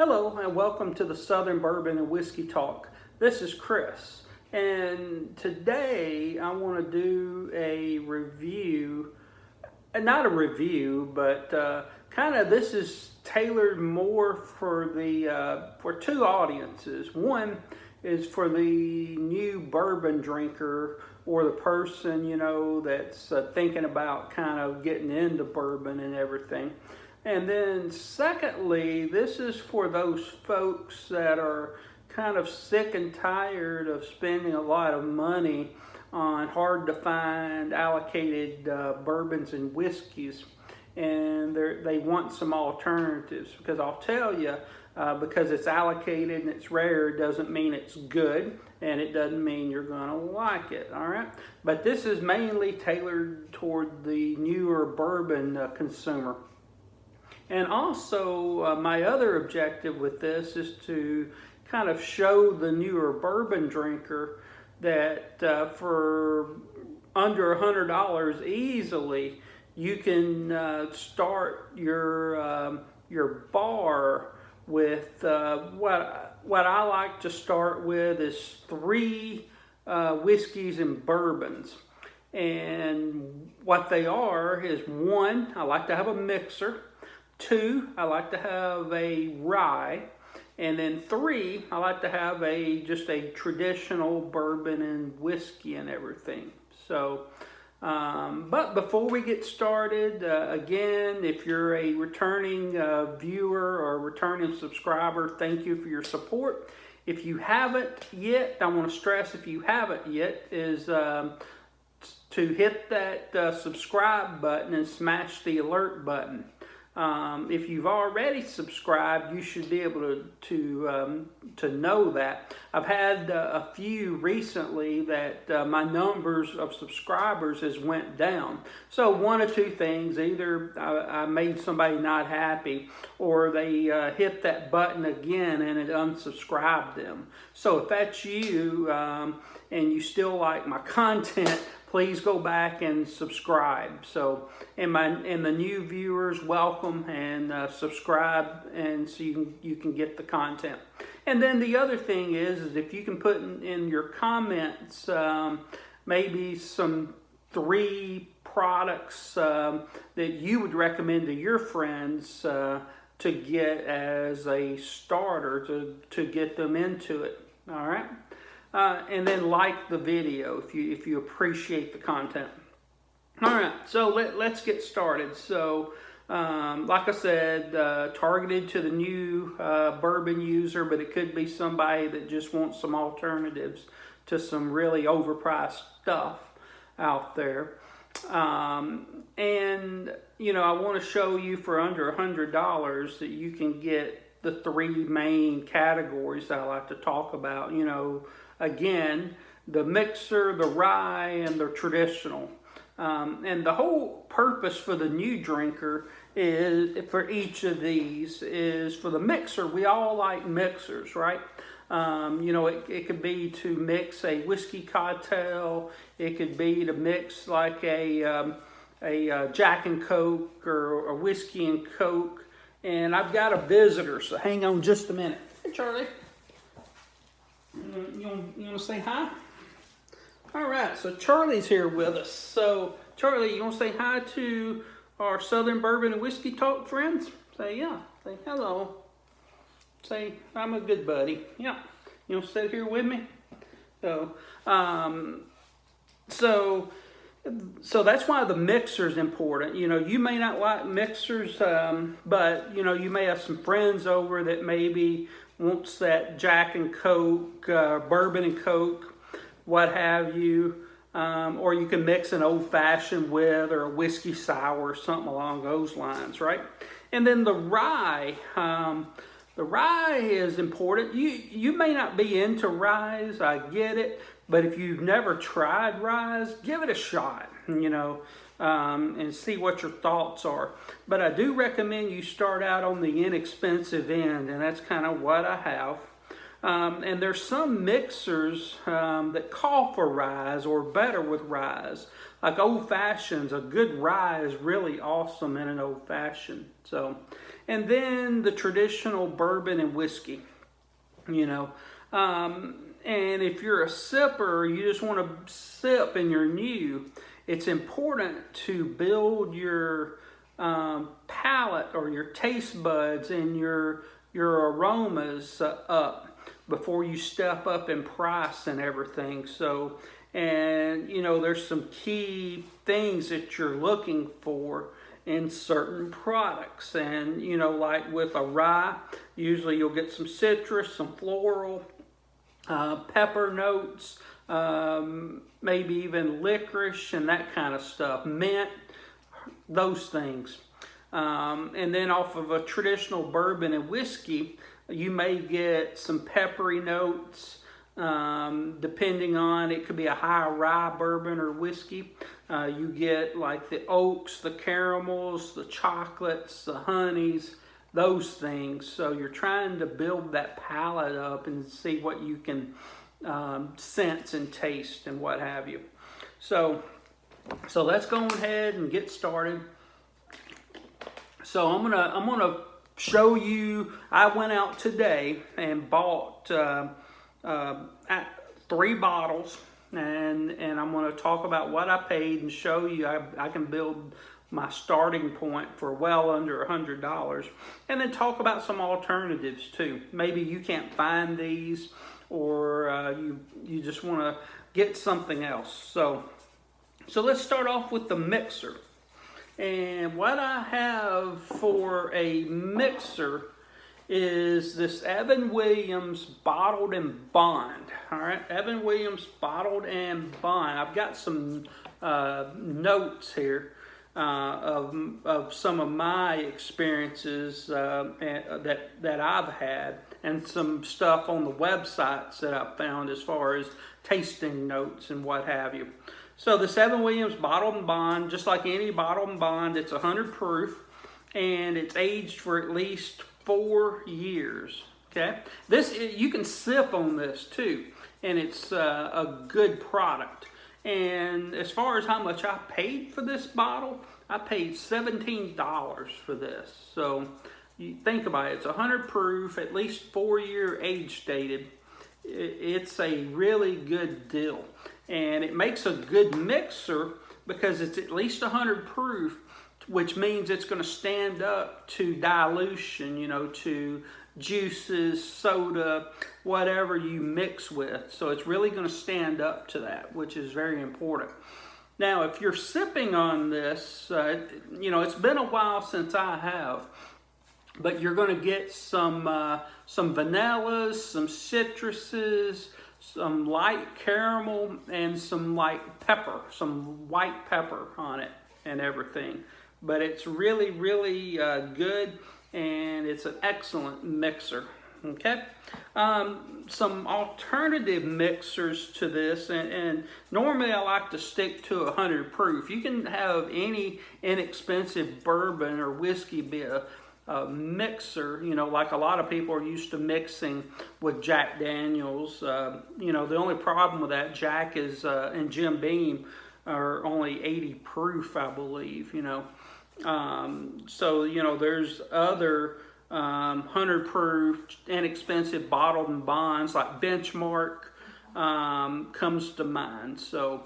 Hello and welcome to the Southern Bourbon and Whiskey Talk. This is Chris, and today I want to do a review, not a review, but kind of this is tailored more for for two audiences. One is for the new bourbon drinker or the person, that's thinking about kind of getting into bourbon and everything. And then secondly, this is for those folks that are kind of sick and tired of spending a lot of money on hard to find allocated bourbons and whiskeys, and they want some alternatives. Because I'll tell you, because it's allocated and it's rare doesn't mean it's good, and it doesn't mean you're going to like it, all right? But this is mainly tailored toward the newer bourbon consumer. And also, my other objective with this is to kind of show the newer bourbon drinker that for under $100 easily, you can start your bar with what I like to start with is 3 whiskeys and bourbons. And what they are is, 1, I like to have a mixer. 2, I like to have a rye, and then 3, I like to have just a traditional bourbon and whiskey and everything. So, but before we get started, again, if you're a returning viewer or returning subscriber, thank you for your support. If you haven't yet, I want to stress, if you haven't yet, is to hit that subscribe button and smash the alert button. If you've already subscribed, you should be able to know that. I've had a few recently that my numbers of subscribers has went down. So one of two things: either I made somebody not happy, or they hit that button again and it unsubscribed them. So if that's you and you still like my content, please go back and subscribe. So, and the new viewers, welcome, and subscribe, and so you can get the content. And then the other thing is if you can put in your comments maybe some 3 products that you would recommend to your friends to get as a starter to get them into it. All right. And then like the video if you appreciate the content. All right, so let's get started. So, like I said, targeted to the new bourbon user, but it could be somebody that just wants some alternatives to some really overpriced stuff out there. And I want to show you for under $100 that you can get the 3 main categories that I like to talk about. Again, the mixer, the rye, and the traditional. And the whole purpose for the new drinker is, for each of these, is for the mixer. We all like mixers, right? It could be to mix a whiskey cocktail. It could be to mix like a Jack and Coke or a whiskey and Coke. And I've got a visitor, so hang on just a minute. Hey, Charlie. You want to say hi? All right, so Charlie's here with us. So, Charlie, you want to say hi to our Southern Bourbon and Whiskey Talk friends? Say yeah. Say hello. Say, I'm a good buddy. Yeah. You want to sit here with me? So, so that's why the mixer is important. You may not like mixers, but, you may have some friends over that maybe wants that Jack and Coke, bourbon and Coke, what have you. Or you can mix an old-fashioned with, or a whiskey sour, or something along those lines, right? And then the rye. The rye is important. You may not be into rye, I get it. But if you've never tried rye, give it a shot, and see what your thoughts are. But I do recommend you start out on the inexpensive end, and that's kind of what I have. And there's some mixers that call for rye or better with rye. Like old fashions, a good rye is really awesome in an old fashioned. So, and then the traditional bourbon and whiskey, you know. And if you're a sipper, you just want to sip and you're new, it's important to build your palate or your taste buds and your aromas up before you step up in price and everything. So, and you know, there's some key things that you're looking for in certain products. And you know, like with a rye, usually you'll get some citrus, some floral, pepper notes, maybe even licorice and that kind of stuff, mint, those things. And then off of a traditional bourbon and whiskey, you may get some peppery notes, depending on, it could be a high rye bourbon or whiskey. You get like the oaks, the caramels, the chocolates, the honeys, those things. So you're trying to build that palate up and see what you can sense and taste and what have you. So let's go ahead and get started. So I'm gonna show you. I went out today and bought 3 bottles, and I'm going to talk about what I paid and show you I can build my starting point for well under $100, and then talk about some alternatives too. Maybe you can't find these, or you just want to get something else. So let's start off with the mixer. And what I have for a mixer is this Evan Williams Bottled and Bond. All right, Evan Williams Bottled and Bond. I've got some notes here of some of my experiences that I've had, and some stuff on the websites that I've found as far as tasting notes and what have you. So this Evan Williams Bottled and Bond, just like any Bottled and Bond, it's 100 proof, and it's aged for at least 4 years. Okay, this, you can sip on this too, and it's a good product. And as far as how much I paid for this bottle, I paid $17 for this. So you think about it, it's 100 proof, at least 4-year age stated. It's a really good deal, and it makes a good mixer because it's at least 100 proof, which means it's going to stand up to dilution, you know, to juices, soda, whatever you mix with. So it's really going to stand up to that, which is very important. Now, if you're sipping on this, you know, it's been a while since I have, but you're going to get some vanillas, some citruses, some light caramel, and some light pepper, some white pepper on it and everything. But it's really, really good, and it's an excellent mixer. Okay, some alternative mixers to this, and normally I like to stick to 100 proof. You can have any inexpensive bourbon or whiskey be a mixer, you know, like a lot of people are used to mixing with Jack Daniels. You know, the only problem with that, Jack is and Jim Beam are only 80 proof, I believe, you know. So, you know, there's other 100 proof inexpensive bottled and bonds, like Benchmark comes to mind. So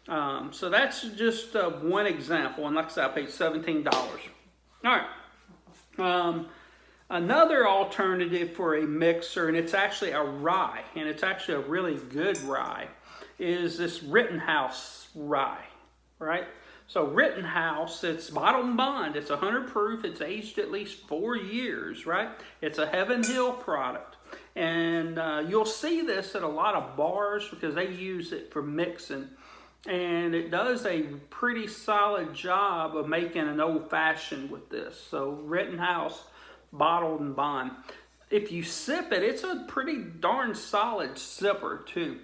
that's just one example, and like I said, I paid $17. All right. Another alternative for a mixer, and it's actually a rye, and it's actually a really good rye, is this Rittenhouse rye, right? So Rittenhouse, it's bottled and bond. It's 100 proof. It's aged at least 4 years, right? It's a Heaven Hill product. And you'll see this at a lot of bars because they use it for mixing. And it does a pretty solid job of making an old-fashioned with this. So Rittenhouse Bottled and Bond. If you sip it, it's a pretty darn solid sipper too.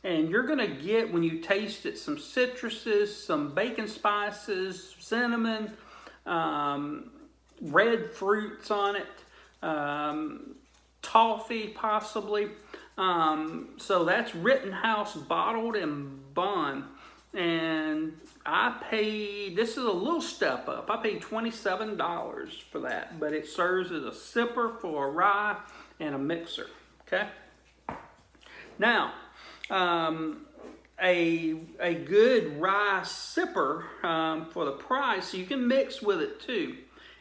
And you're going to get, when you taste it, some citruses, some bacon spices, cinnamon, red fruits on it, toffee possibly. So that's Rittenhouse bottled and bond. And I paid, this is a little step up. I paid $27 for that, but it serves as a sipper for a rye and a mixer, okay? Now, a good rye sipper for the price, so you can mix with it too,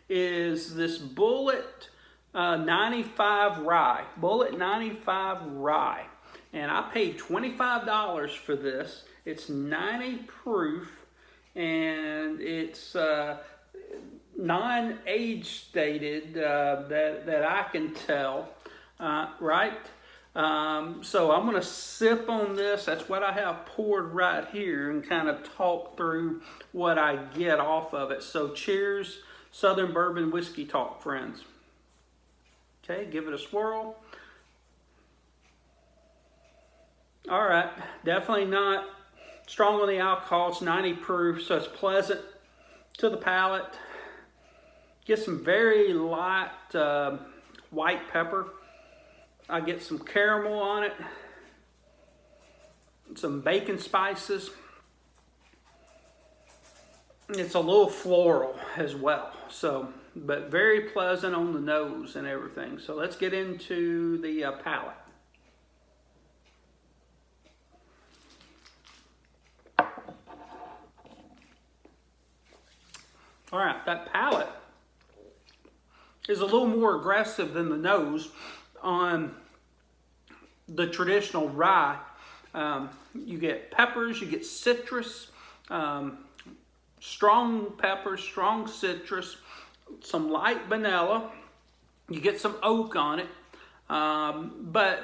is this Bullett 95 rye. Bullett 95 rye. And I paid $25 for this. It's 90 proof, and it's non-age stated that I can tell, right? So I'm going to sip on this. That's what I have poured right here, and kind of talk through what I get off of it. So cheers, Southern Bourbon Whiskey Talk, friends. Okay, give it a swirl. All right, definitely not strong on the alcohol. It's 90 proof, so it's pleasant to the palate. Get some very light white pepper. I get some caramel on it, some bacon spices. It's a little floral as well, so, but very pleasant on the nose and everything. So let's get into the palate. All right, that palate is a little more aggressive than the nose on the traditional rye. You get peppers, you get citrus, strong peppers, strong citrus, some light vanilla. You get some oak on it. But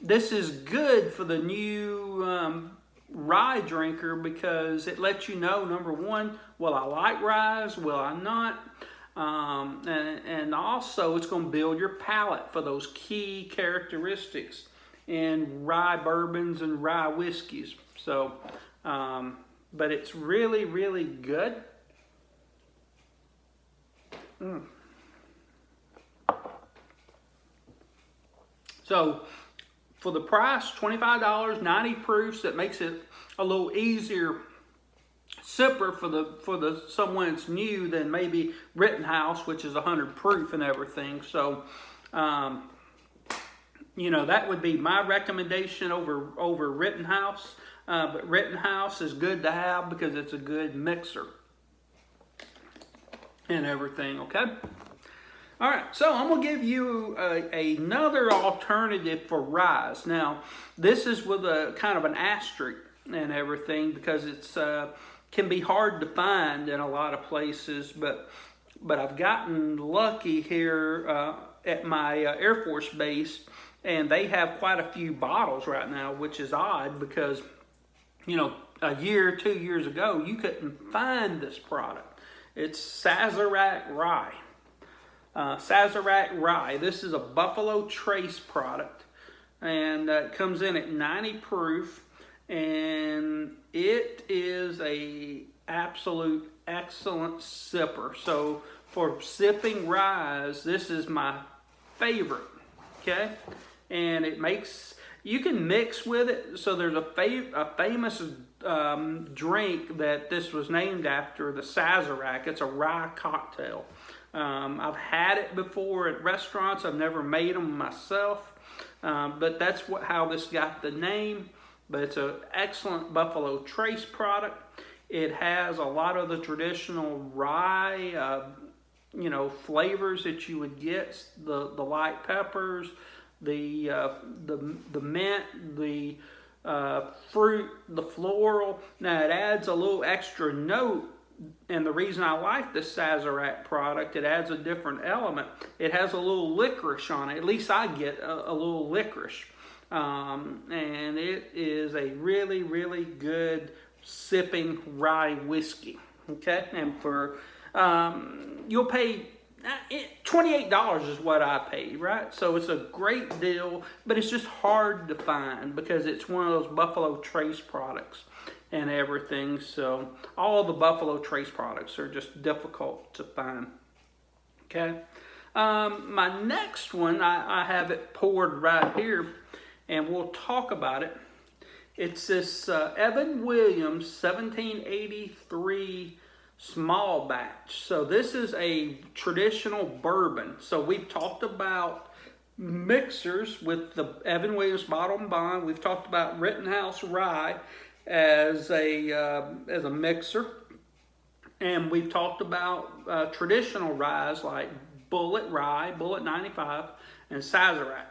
this is good for the new rye drinker because it lets you know, number one, will I like ryes, will I not? And also it's going to build your palate for those key characteristics in rye bourbons and rye whiskeys. So, but it's really, really good. So for the price, $25, 90 proofs, that makes it a little easier sipper for the someone that's new than maybe Rittenhouse, which is 100 proof and everything. So, you know, that would be my recommendation over Rittenhouse. But Rittenhouse is good to have because it's a good mixer and everything, okay? All right, so I'm going to give you another alternative for ryes. Now, this is with a kind of an asterisk and everything because it's can be hard to find in a lot of places, but I've gotten lucky here at my Air Force base, and they have quite a few bottles right now, which is odd because, you know, a year, 2 years ago, you couldn't find this product. It's Sazarac rye. Sazarac rye. This is a Buffalo Trace product, and it comes in at 90 proof, and it is a absolute excellent sipper. So for sipping ryes, this is my favorite. Okay, and it makes, you can mix with it. So there's a famous drink that this was named after, the Sazerac. It's a rye cocktail. I've had it before at restaurants. I've never made them myself, but that's how this got the name. But it's an excellent Buffalo Trace product. It has a lot of the traditional rye, you know, flavors that you would get: the light peppers, the mint, the fruit, the floral. Now it adds a little extra note. And the reason I like this Sazerac product, it adds a different element. It has a little licorice on it. At least I get a little licorice. And it is a really, really good sipping rye whiskey. Okay? And for, you'll pay, $28 is what I paid, right? So it's a great deal, but it's just hard to find because it's one of those Buffalo Trace products and everything. So all the Buffalo Trace products are just difficult to find. Okay. My next one, I have it poured right here, and we'll talk about it. It's this Evan Williams 1783 small batch. So this is a traditional bourbon. So we've talked about mixers with the Evan Williams Bottle and Bond. We've talked about Rittenhouse rye as a mixer, and we've talked about traditional ryes like Bullett rye, Bullett 95, and Sazarac.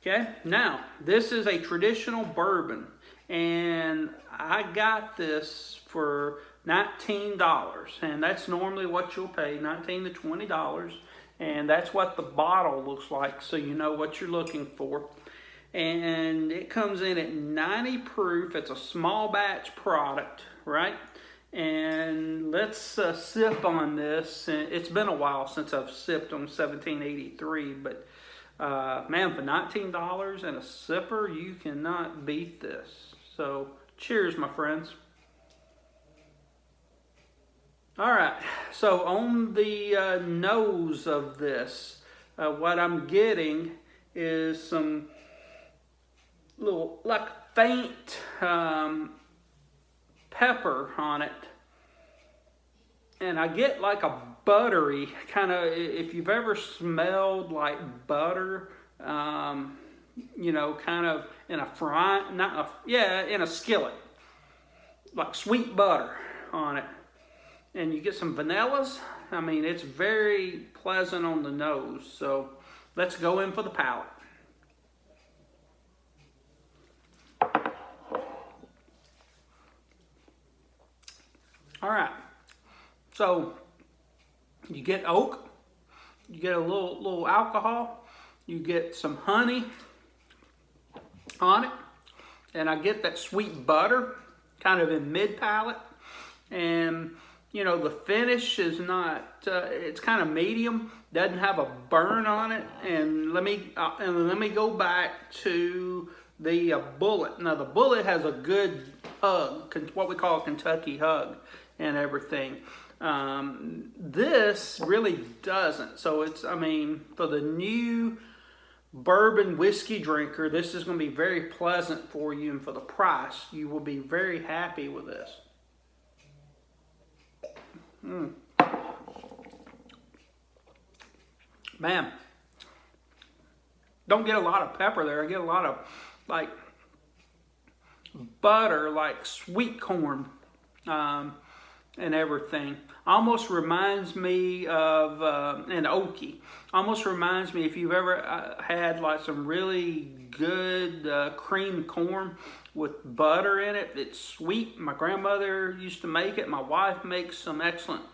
Okay, now this is a traditional bourbon, and I got this for $19, and that's normally what you'll pay, $19 to $20, and that's what the bottle looks like, so you know what you're looking for. And it comes in at 90 proof. It's a small batch product, right? And let's sip on this. It's been a while since I've sipped on 1783, but man, for $19 and a sipper, you cannot beat this. So cheers, my friends. All right, so on the nose of this, what I'm getting is some little, like, faint pepper on it. And I get like a buttery kind of, if you've ever smelled like butter, you know, kind of in a fry, in a skillet, like sweet butter on it. And you get some vanillas. I mean, it's very pleasant on the nose. So let's go in for the palate. All right, so you get oak, you get a little alcohol, you get some honey on it, and I get that sweet butter kind of in mid palate, and you know, the finish is not, it's kind of medium, doesn't have a burn on it. And let me go back to the Bullett. Now the Bullett has a good hug, what we call a Kentucky hug and everything. This really doesn't. So it's, I mean, for the new bourbon whiskey drinker, this is going to be very pleasant for you, and for the price, you will be very happy with this. Man, don't get a lot of pepper there. I get a lot of like butter, like sweet corn, and everything. Almost reminds me of an oaky. Almost reminds me, if you've ever had like some really good cream corn with butter in it. It's sweet. My grandmother used to make it. My wife makes some excellent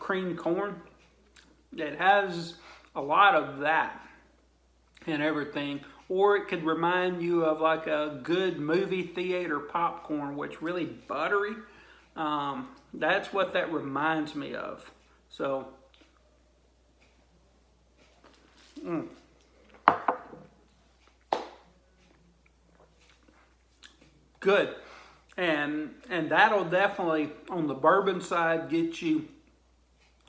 cream corn. It has a lot of that and everything. Or it could remind you of like a good movie theater popcorn, which really buttery. That's what that reminds me of. So, good. And that'll definitely, on the bourbon side, get you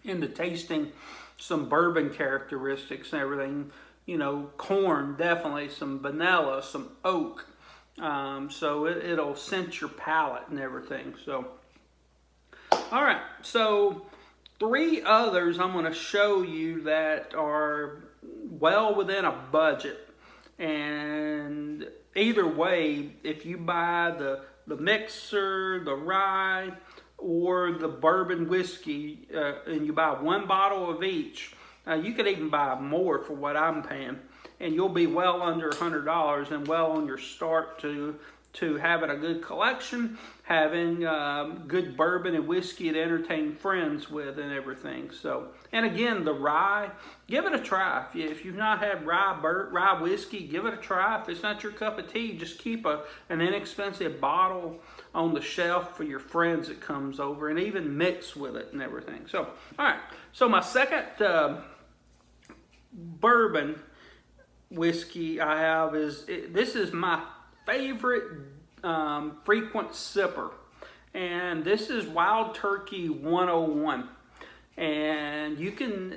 into tasting some bourbon characteristics and everything. You know, corn, definitely, some vanilla, some oak. So it'll scent your palate and everything. So, all right. So 3 others I'm going to show you that are well within a budget. And either way, if you buy the mixer, the rye, or the bourbon whiskey, and you buy 1 bottle of each, you could even buy more for what I'm paying, and you'll be well under $100 and well on your start to having a good collection, having good bourbon and whiskey to entertain friends with and everything. So, and again, the rye, give it a try. If you've not had rye whiskey, give it a try. If it's not your cup of tea, just keep an inexpensive bottle on the shelf for your friends that comes over, and even mix with it and everything. So, all right. So my second bourbon whiskey I have this is my favorite frequent sipper, and this is Wild Turkey 101. And you can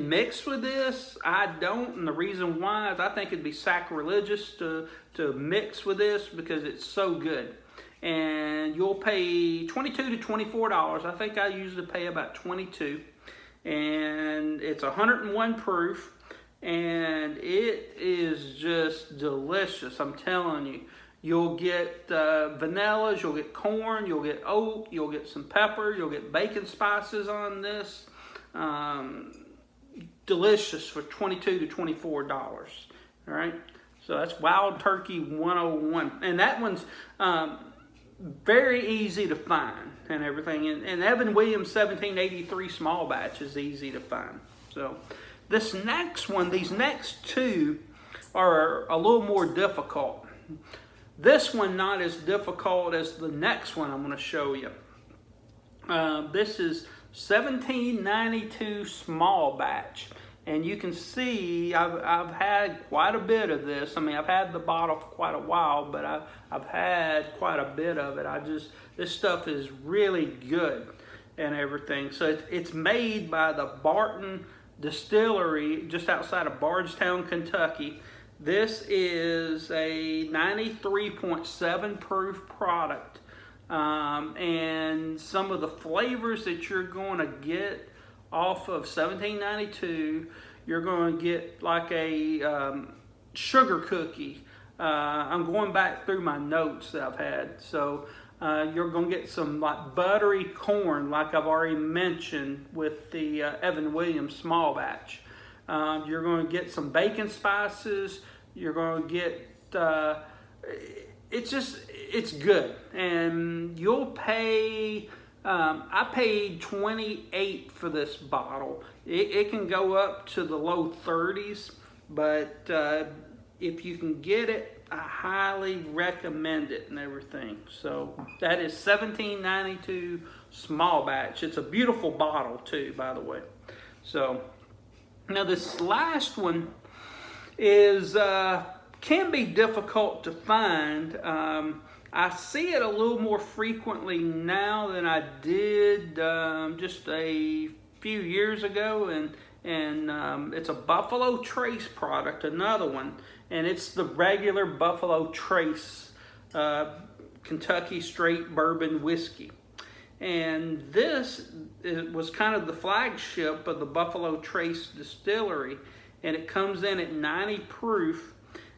mix with this. I don't, and the reason why is I think it'd be sacrilegious to mix with this because it's so good. And you'll pay $22 to $24. I think I usually pay about $22. And it's 101 proof, and it is just delicious. I'm telling you. You'll get vanillas, you'll get corn, you'll get oat, you'll get some pepper, you'll get bacon spices on this. Delicious for $22 to $24. All right, so that's Wild Turkey 101, and that one's very easy to find and everything. And Evan Williams 1783 small batch is easy to find. So this next one, these next two are a little more difficult. This one not as difficult as the next one I'm going to show you. This is 1792 small batch. And you can see I've had quite a bit of this. I mean, I've had the bottle for quite a while, but I've had quite a bit of it. This stuff is really good and everything. So it's made by the Barton Distillery just outside of Bardstown, Kentucky. This is a 93.7 proof product, and some of the flavors that you're going to get off of 1792, you're going to get like a sugar cookie. I'm going back through my notes that I've had, so you're going to get some like buttery corn, like I've already mentioned with the Evan Williams small batch. You're going to get some bacon spices. You're going to get, it's good. And you'll pay, I paid $28 for this bottle. It can go up to the low 30s, but if you can get it, I highly recommend it and everything. So that is 1792 small batch. It's a beautiful bottle too, by the way. So now this last one is can be difficult to find. I see it a little more frequently now than I did just a few years ago, and it's a Buffalo Trace product, another one, and it's the regular Buffalo Trace Kentucky straight bourbon whiskey. And this was kind of the flagship of the Buffalo Trace distillery, and it comes in at 90 proof,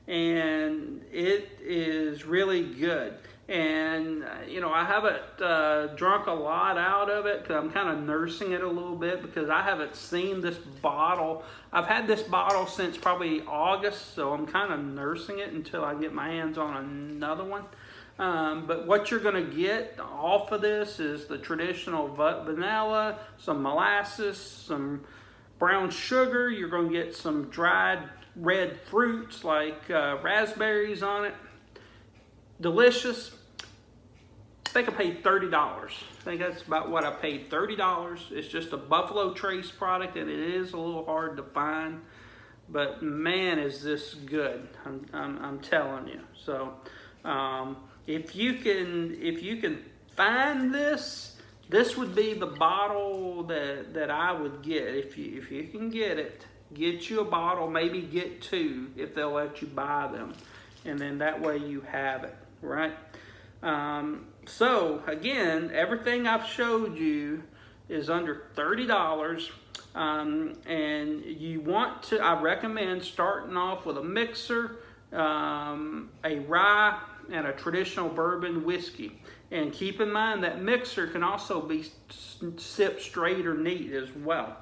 and it is really good. And you know, I haven't drunk a lot out of it because I'm kind of nursing it a little bit because I haven't seen this bottle. I've had this bottle since probably August, so I'm kind of nursing it until I get my hands on another one. But what you're going to get off of this is the traditional vanilla, some molasses, some brown sugar. You're going to get some dried red fruits like raspberries on it. Delicious. I think I paid $30. I think that's about what I paid, $30. It's just a Buffalo Trace product, and it is a little hard to find. But man, is this good! I'm telling you. So if you can find this, this would be the bottle that I would get. If you can get it, get you a bottle, maybe get two if they'll let you buy them, and then that way you have it, right? So again, everything I've showed you is under $30, and you want to, I recommend starting off with a mixer, a rye, and a traditional bourbon whiskey. And keep in mind that mixer can also be sipped straight or neat as well.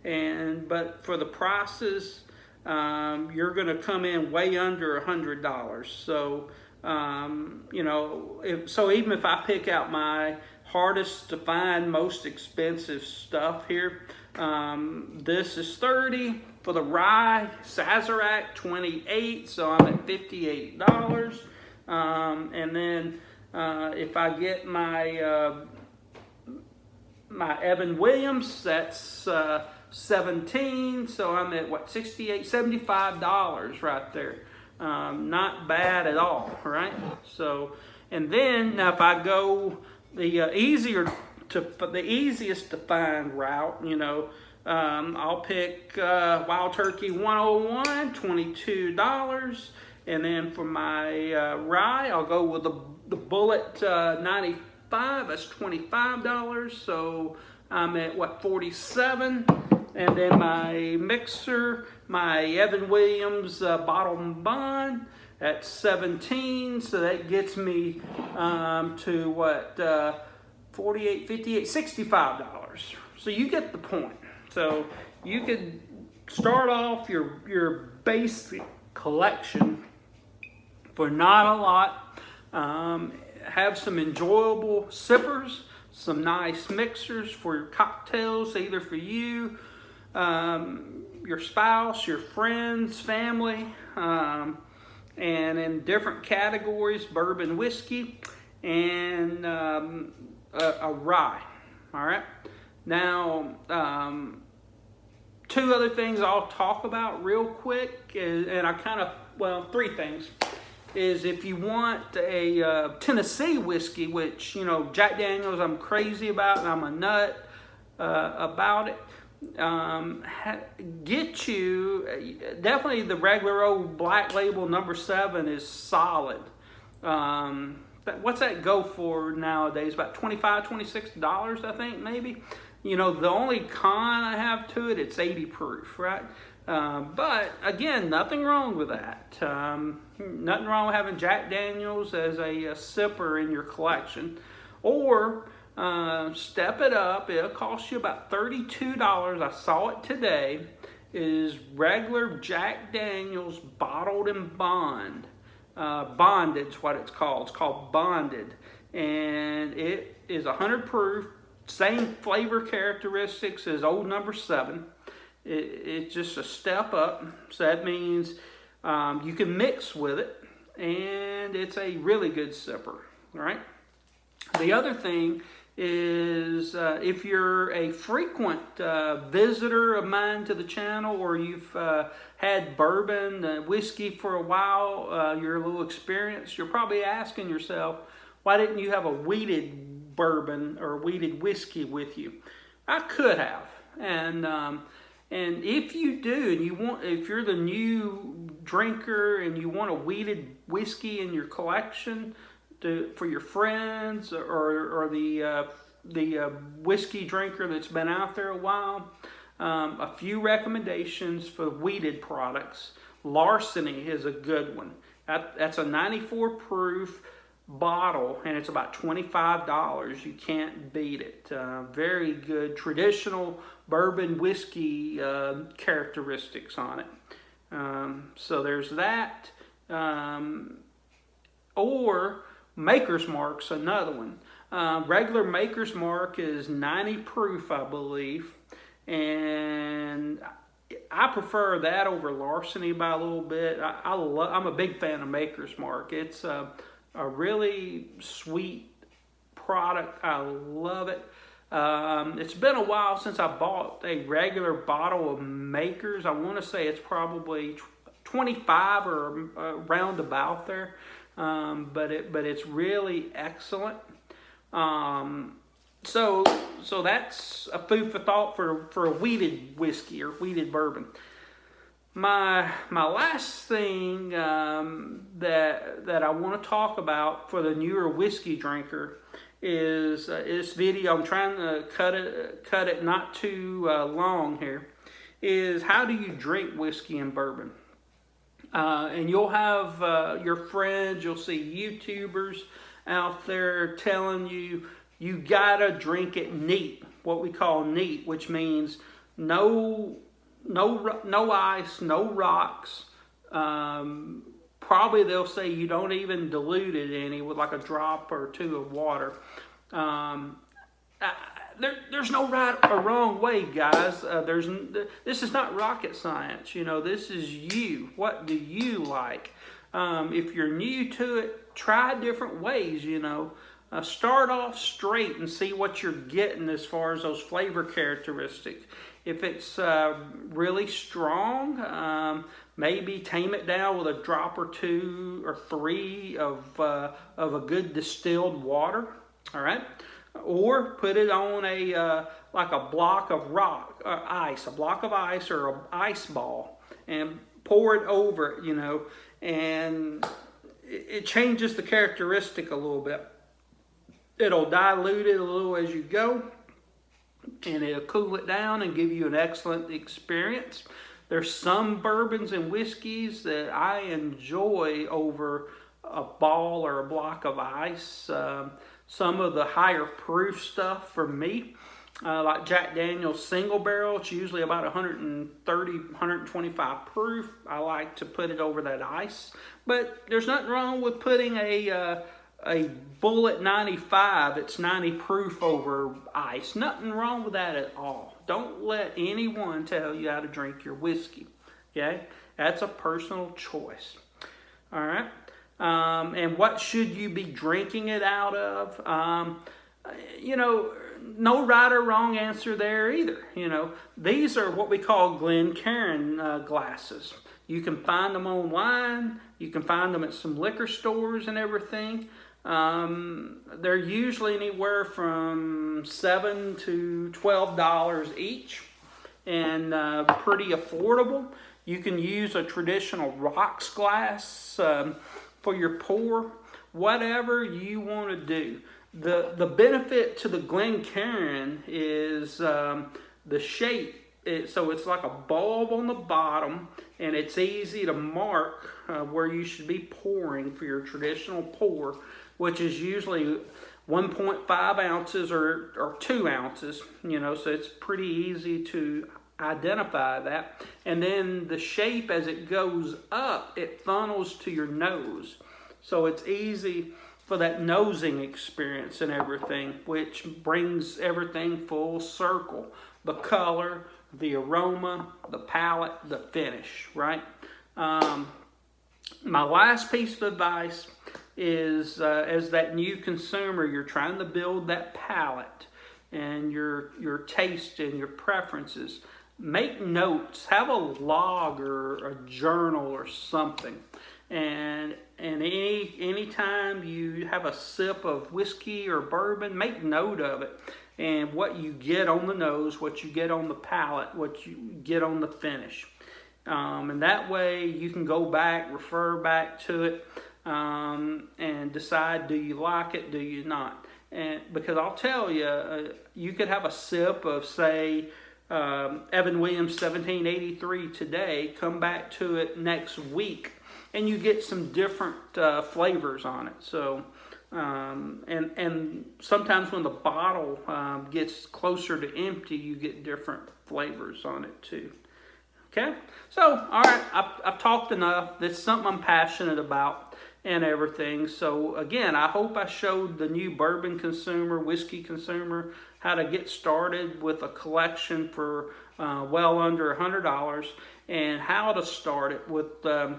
But for the prices, you're going to come in way under $100. So you know, even if I pick out my hardest to find, most expensive stuff here, this is $30 for the rye. Sazarac 28, so I'm at $58. And then if I get my my Evan Williams, that's 17, so I'm at what, $75 right there. Not bad at all, right? So, and then now if I go the easier the easiest to find route, I'll pick Wild Turkey 101, $22. And then for my rye, I'll go with the Bullett 95, that's $25. So I'm at what, 47? And then my mixer, my Evan Williams bottle and bond, at 17. So that gets me to what, 48, 58, $65. So you get the point. So you could start off your basic collection for not a lot. Have some enjoyable sippers, some nice mixers for your cocktails, either for you, your spouse, your friends, family, and in different categories, bourbon, whiskey, and a rye. All right. Now, two other things I'll talk about real quick, and three things, is if you want a Tennessee whiskey, which, Jack Daniels I'm crazy about, and I'm a nut about it, get you, definitely the regular old Black Label number 7 is solid. What's that go for nowadays? About $25, $26, I think, maybe. The only con I have to it, it's 80 proof, right? But again, nothing wrong with that. Nothing wrong with having Jack Daniels as a sipper in your collection. Or step it up. It'll cost you about $32. I saw it today. Is regular Jack Daniels bottled and bond. Bonded is what it's called. It's called bonded. And it is 100 proof. Same flavor characteristics as old number 7. It's just a step up. So that means you can mix with it. And it's a really good sipper. All right. The other thing is if you're a frequent visitor of mine to the channel, or you've had bourbon, whiskey for a while, you're a little experienced, you're probably asking yourself, why didn't you have a wheated bourbon or wheated whiskey with you? I could have. And if you do, and if you're the new drinker and you want a wheated whiskey in your collection for your friends, or the whiskey drinker that's been out there a while, a few recommendations for wheated products. Larceny is a good one. That's a 94 proof bottle, and it's about $25. You can't beat it. Very good traditional bourbon whiskey characteristics on it. So there's that. Or Maker's Mark's another one. Regular Maker's Mark is 90 proof, I believe, and I prefer that over Larceny by a little bit. I'm a big fan of Maker's Mark. It's a really sweet product. I love it. It's been a while since I bought a regular bottle of Maker's. I want to say it's probably 25 or around about there. But it's really excellent. So that's a food for thought for a wheated whiskey or wheated bourbon. My last thing that I want to talk about for the newer whiskey drinker is this video. I'm trying to cut it not too long here. Is how do you drink whiskey and bourbon? And you'll have your friends, you'll see YouTubers out there telling you gotta drink it neat, what we call neat, which means no ice, no rocks. Probably they'll say you don't even dilute it any with like a drop or two of water. There's no right or wrong way, guys. This is not rocket science. This is you. What do you like? If you're new to it, try different ways. Start off straight and see what you're getting as far as those flavor characteristics. If it's really strong, maybe tame it down with a drop or 2 or 3 of a good distilled water. All right. or put it on a like a block of ice, a block of ice or an ice ball, and pour it over it, you know, and it changes the characteristic a little bit. It'll dilute it a little as you go, and it'll cool it down and give you an excellent experience. There's some bourbons and whiskeys that I enjoy over a ball or a block of ice. Some of the higher proof stuff for me, like Jack Daniel's single barrel, it's usually about 130, 125 proof. I like to put it over that ice. But there's nothing wrong with putting a Bullett 95, it's 90 proof over ice. Nothing wrong with that at all. Don't let anyone tell you how to drink your whiskey. Okay? That's a personal choice. All right? And what should you be drinking it out of? You know, no right or wrong answer there either. You know, these are what we call Glencairn glasses. You can find them online. You can find them at some liquor stores and everything. They're usually anywhere from $7 to $12 each, and pretty affordable. You can use a traditional rocks glass for your pour, whatever you want to do. The benefit to the Glencairn is the shape. So it's like a bulb on the bottom, and it's easy to mark where you should be pouring for your traditional pour, which is usually 1.5 ounces or 2 ounces, you know, so it's pretty easy to identify that. And then the shape, as it goes up, it funnels to your nose. So it's easy for that nosing experience and everything, which brings everything full circle. The color, the aroma, the palate, the finish, right? My last piece of advice is as that new consumer, you're trying to build that palate and your taste and your preferences. Make notes, have a log or a journal or something. And anytime you have a sip of whiskey or bourbon, make note of it. And what you get on the nose, what you get on the palate, what you get on the finish. And that way you can go back, refer back to it, and decide, do you like it, do you not? And because I'll tell you, you could have a sip of, say, Evan Williams 1783 today, come back to it next week, and you get some different flavors on it. So, and sometimes when the bottle gets closer to empty, you get different flavors on it too. Okay, so all right, I've talked enough. That's something I'm passionate about and everything. So again, I hope I showed the new bourbon consumer, whiskey consumer, how to get started with a collection for well under $100, and how to start it with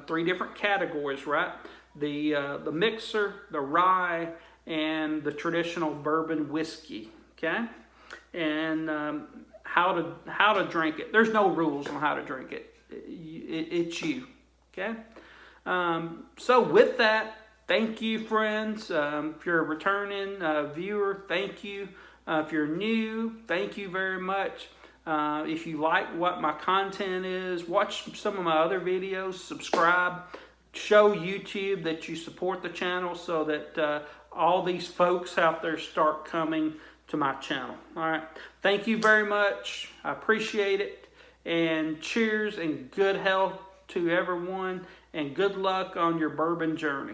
3 different categories, right? The mixer, the rye, and the traditional bourbon whiskey. Okay, and how to drink it. There's no rules on how to drink it. It's you. Okay. So with that, thank you, friends. If you're a returning viewer, thank you. If you're new, thank you very much. If you like what my content is, watch some of my other videos, subscribe, show YouTube that you support the channel so that all these folks out there start coming to my channel. All right. Thank you very much. I appreciate it. And cheers and good health to everyone, and good luck on your bourbon journey.